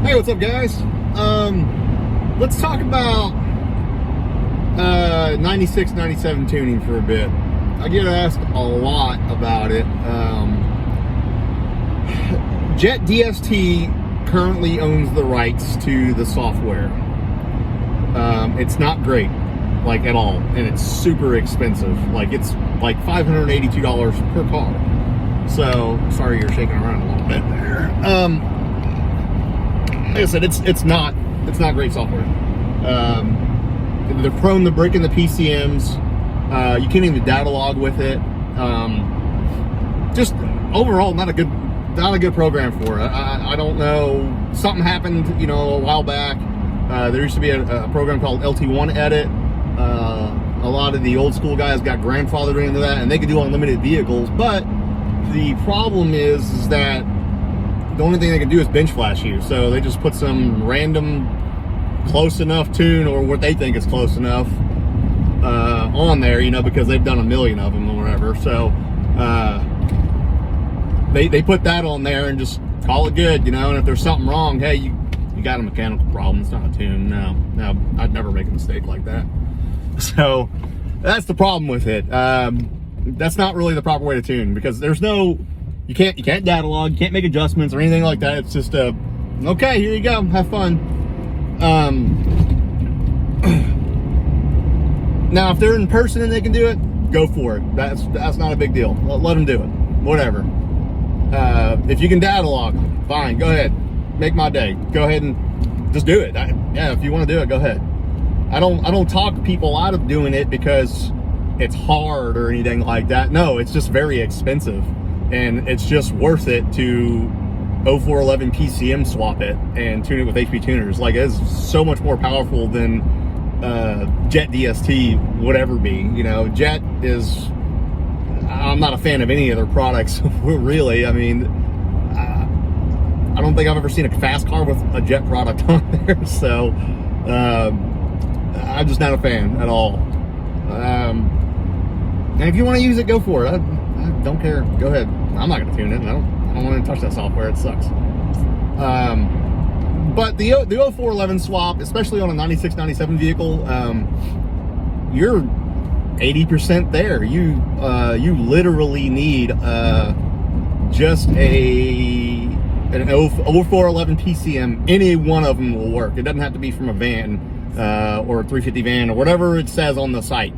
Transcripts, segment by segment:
Hey, what's up, guys? Let's talk about 96, 97 tuning for a bit. I get asked a lot about it. Jet DST currently owns the rights to the software. It's not great, like at all, and it's super expensive. Like it's like $582 per car. So sorry you're shaking around a little bit there. Like I said, it's not great software. They're prone to breaking the PCMs. You can't even data log with it. Just overall, not a good program for it. I don't know. Something happened, a while back. There used to be a program called LT1 Edit. A lot of the old school guys got grandfathered into that, and they could do unlimited vehicles. But the problem is that the only thing they can do is bench flash you. So they just put some random close enough tune, or what they think is close enough, on there, because they've done a million of them or whatever. So they put that on there and just call it good, and if there's something wrong, hey, you got a mechanical problem, it's not a tune. No, I'd never make a mistake like that. So that's the problem with it. That's not really the proper way to tune, because there's you can't data log, you can't make adjustments or anything like that. It's just okay, here you go, have fun. Now, if they're in person and they can do it, go for it. That's not a big deal. Let them do it. Whatever. If you can data log, fine. Go ahead. Make my day. Go ahead and just do it. Yeah, if you want to do it, go ahead. I don't talk people out of doing it because it's hard or anything like that. No, it's just very expensive, and it's just worth it to 0411 PCM swap it and tune it with HP tuners. Like, it's so much more powerful than Jet DST would ever be. Jet is, I'm not a fan of any of their products, really. I mean, I don't think I've ever seen a fast car with a Jet product on there, so I'm just not a fan at all. And if you want to use it, go for it. I don't care. Go ahead. I'm not going to tune it. I don't want to touch that software. It sucks. But the 0411 swap, especially on a 96, 97 vehicle, you're 80% there. You literally need just an 0411 PCM. Any one of them will work. It doesn't have to be from a van or a 350 van or whatever it says on the site.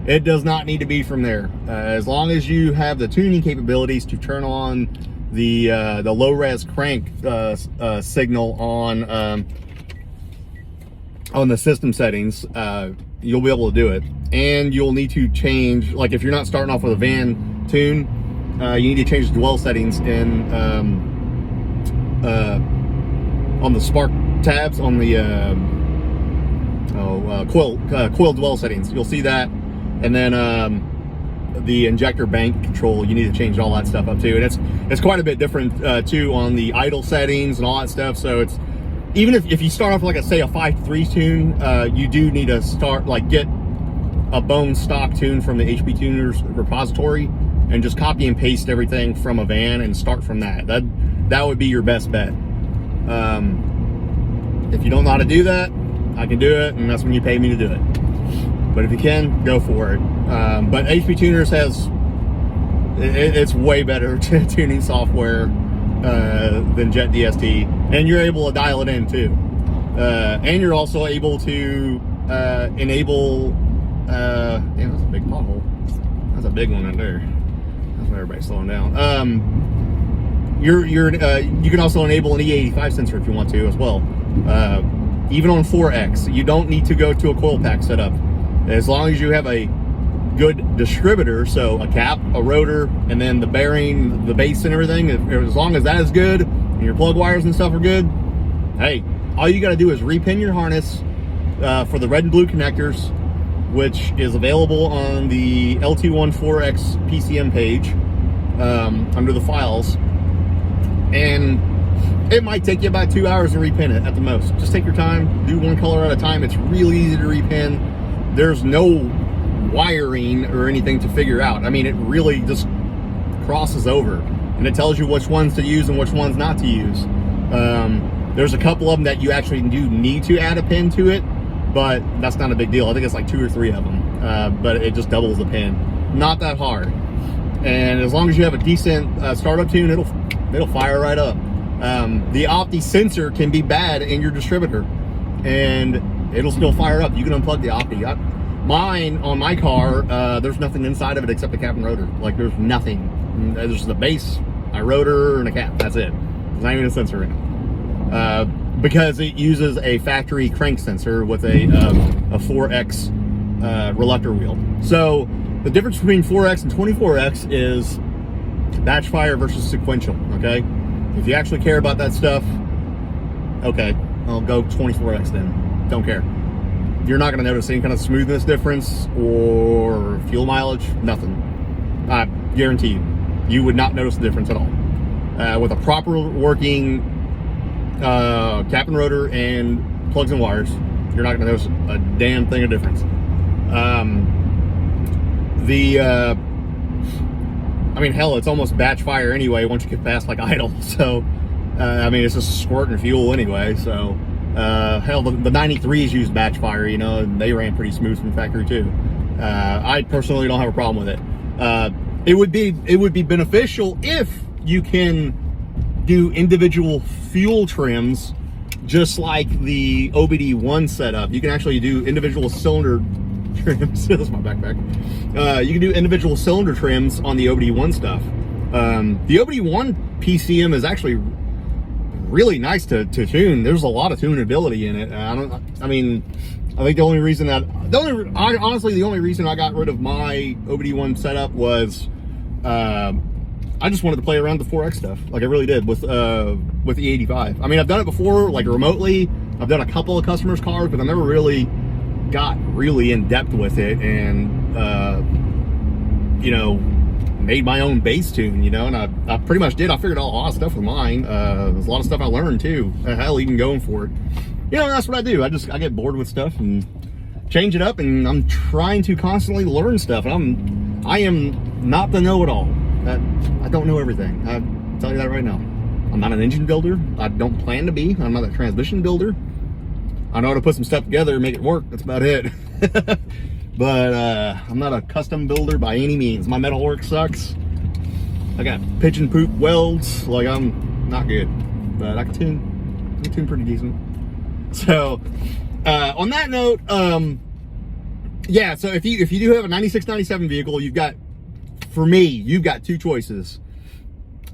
It does not need to be from there. As long as you have the tuning capabilities to turn on the low res crank signal on the system settings, you'll be able to do it. And you'll need to change, like if you're not starting off with a van tune, you need to change the dwell settings in on the spark tabs on the coil dwell settings. You'll see that. And then the injector bank control, you need to change all that stuff up too. And it's quite a bit different too on the idle settings and all that stuff. So it's, even if you start off like say a 5.3 tune, you do need to start, like, get a bone stock tune from the HP tuners repository and just copy and paste everything from a van and start from that. That would be your best bet. If you don't know how to do that, I can do it, and that's when you pay me to do it. But if you can, go for it. But HP Tuners it's way better tuning software than Jet DST, and you're able to dial it in too. And you're also able to enable. Damn, that's a big pothole. That's a big one right there. That's why everybody's slowing down. You can also enable an E85 sensor if you want to as well. Even on 4X, you don't need to go to a coil pack setup. As long as you have a good distributor, so a cap, a rotor, and then the bearing, the base and everything, as long as that is good, and your plug wires and stuff are good, hey, all you got to do is repin your harness for the red and blue connectors, which is available on the LT1 4X PCM page under the files. And it might take you about 2 hours to repin it at the most. Just take your time, do one color at a time. It's really easy to repin. There's no wiring or anything to figure out. I mean, it really just crosses over, and it tells you which ones to use and which ones not to use. There's a couple of them that you actually do need to add a pin to it, but that's not a big deal. I think it's like 2 or 3 of them, but it just doubles the pin. Not that hard. And as long as you have a decent startup tune, it'll fire right up. The Opti sensor can be bad in your distributor, and it'll still fire up. You can unplug the Opti. Mine, on my car, there's nothing inside of it except the cap and rotor. Like, there's nothing. There's just a base, a rotor, and a cap. That's it. There's not even a sensor in it. Because it uses a factory crank sensor with a 4X reluctor wheel. So the difference between 4X and 24X is batch fire versus sequential, okay? If you actually care about that stuff, okay, I'll go 24X then. Don't care. You're not going to notice any kind of smoothness difference or fuel mileage, nothing. I guarantee you, you would not notice the difference at all. With a proper working cap and rotor and plugs and wires, you're not going to notice a damn thing of difference. I mean, hell, it's almost batch fire anyway once you get past like idle. So, I mean, it's just squirting fuel anyway. So, hell, the 93s used batch fire, you know, and they ran pretty smooth from factory too. I personally don't have a problem with it. It would be beneficial if you can do individual fuel trims, just like the OBD1 setup. You can actually do individual cylinder trims. That's my backpack. You can do individual cylinder trims on the OBD1 stuff. The OBD1 PCM is actually really nice to tune. There's a lot of tunability in it. I think the only reason I got rid of my OBD1 setup was I just wanted to play around with the 4X stuff, like I really did with the 85. I mean, I've done it before, like remotely. I've done a couple of customers' cars, but I never really got really in depth with it, and you know, made my own bass tune, you know. And I pretty much did. I figured out a lot of stuff with mine. There's a lot of stuff I learned too. Hell, even going for it, you know, that's what I do. I get bored with stuff and change it up, and I'm trying to constantly learn stuff. And I am not the know-it-all. I don't know everything. I'll tell you that right now. I'm not an engine builder. I don't plan to be. I'm not a transmission builder. I know how to put some stuff together and make it work. That's about it. But I'm not a custom builder by any means. My metal work sucks. I got pitch and poop welds. Like, I'm not good, but I can tune pretty decent. So on that note, yeah, so if you do have a 96, 97 vehicle, you've got 2 choices.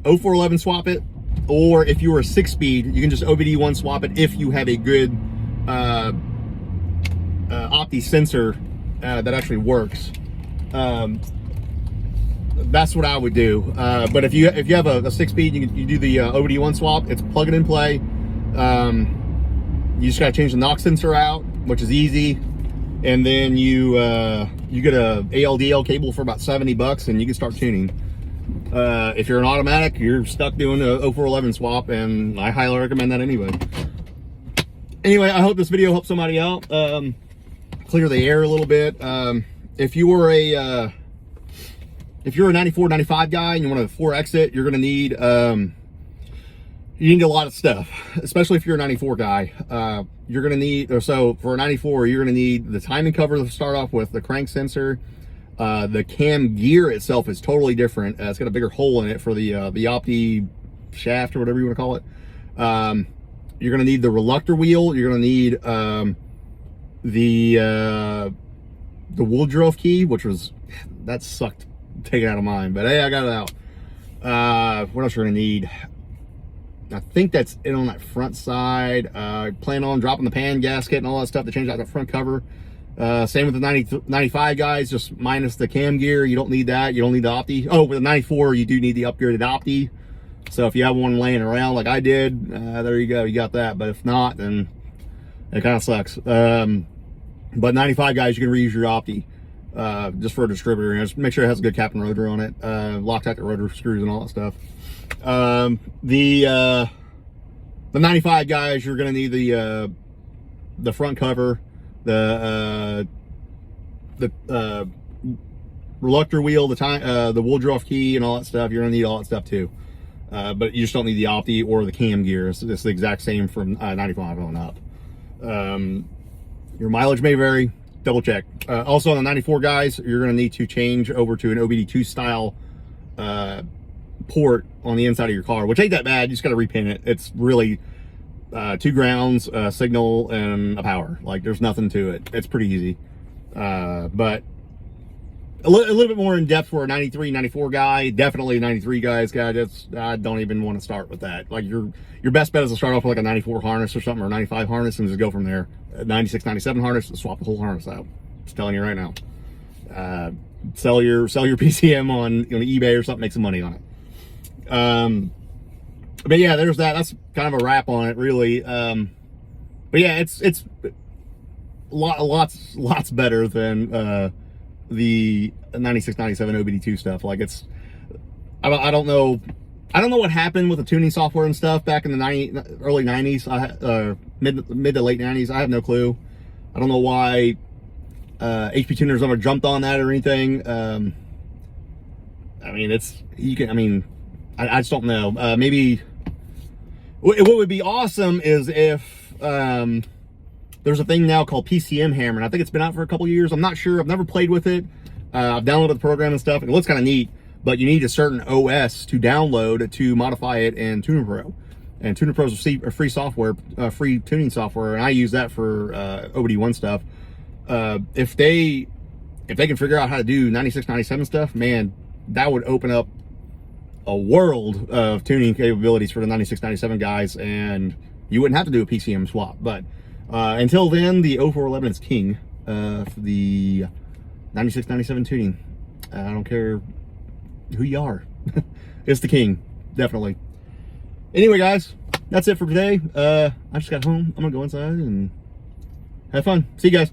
0411 swap it, or if you were a 6-speed, you can just OBD1 swap it if you have a good Opti sensor that actually works. That's what I would do. But if you have a 6-speed, you do the OBD1 swap. It's plug it and play. You just gotta change the knock sensor out, which is easy, and then you get a ALDL cable for about $70, and you can start tuning. If you're an automatic, you're stuck doing a 0411 swap, and I highly recommend that anyway. Anyway, I hope this video helps somebody out. Clear the air a little bit. If you're a 94, 95 guy and you want a 4X it, you're gonna need you need a lot of stuff, especially if you're a 94 guy. You're gonna need, so for a 94, you're gonna need the timing cover to start off with, the crank sensor. The cam gear itself is totally different. It's got a bigger hole in it for the Opti shaft or whatever you want to call it. You're gonna need the reluctor wheel. You're gonna need the Woodruff key, which was, that sucked taken out of mine, but hey, I got it out. What else you're gonna need? I think that's it on that front side. Plan on dropping the pan gasket and all that stuff to change out the front cover. Same with the 95 guys, just minus the cam gear. You don't need that. You don't need the Opti. Oh, with the 94, you do need the upgraded Opti. So if you have one laying around like I did, there you go, you got that. But if not, then it kind of sucks. But 95 guys, you can reuse your Opti just for a distributor. And just make sure it has a good cap and rotor on it, Loctite the rotor screws and all that stuff. The 95 guys, you're gonna need the front cover, the reluctor wheel, the Woodruff key, and all that stuff. You're gonna need all that stuff too. but you just don't need the Opti or the cam gear. It's the exact same from 95 on up. Your mileage may vary. Double check. Also on the 94 guys, you're going to need to change over to an OBD2 style port on the inside of your car, which ain't that bad. You just got to repin it. It's really 2 grounds, a signal, and a power. Like, there's nothing to it. It's pretty easy. But a little bit more in depth for a 93, 94 guy. Definitely a 93 guys. I don't even want to start with that. Like, your best bet is to start off with like a 94 harness or something, or 95 harness, and just go from there. 96, 97 harness, swap the whole harness out. Just telling you right now. Sell your PCM on eBay or something, make some money on it. But yeah, there's that. That's kind of a wrap on it, really. But yeah, it's lots better than the 96, 97 OBD2 stuff. Like, I don't know what happened with the tuning software and stuff back in the early 90s, mid to late 90s. I have no clue. I don't know why HP tuners never jumped on that or anything. I mean, I just don't know. Maybe what would be awesome is if there's a thing now called PCM Hammer, and I think it's been out for a couple years. I'm not sure. I've never played with it. I've downloaded the program and stuff. It looks kind of neat, but you need a certain OS to download to modify it in Tuner Pro. And Tuner Pro is a free software, free tuning software, and I use that for OBD1 stuff. If they can figure out how to do 96, 97 stuff, man, that would open up a world of tuning capabilities for the 96, 97 guys, and you wouldn't have to do a PCM swap. But until then, the 0411 is king for the 96, 97 tuning. I don't care who you are. It's the king, definitely. Anyway, guys, that's it for today. I just got home. I'm gonna go inside and have fun. See you guys.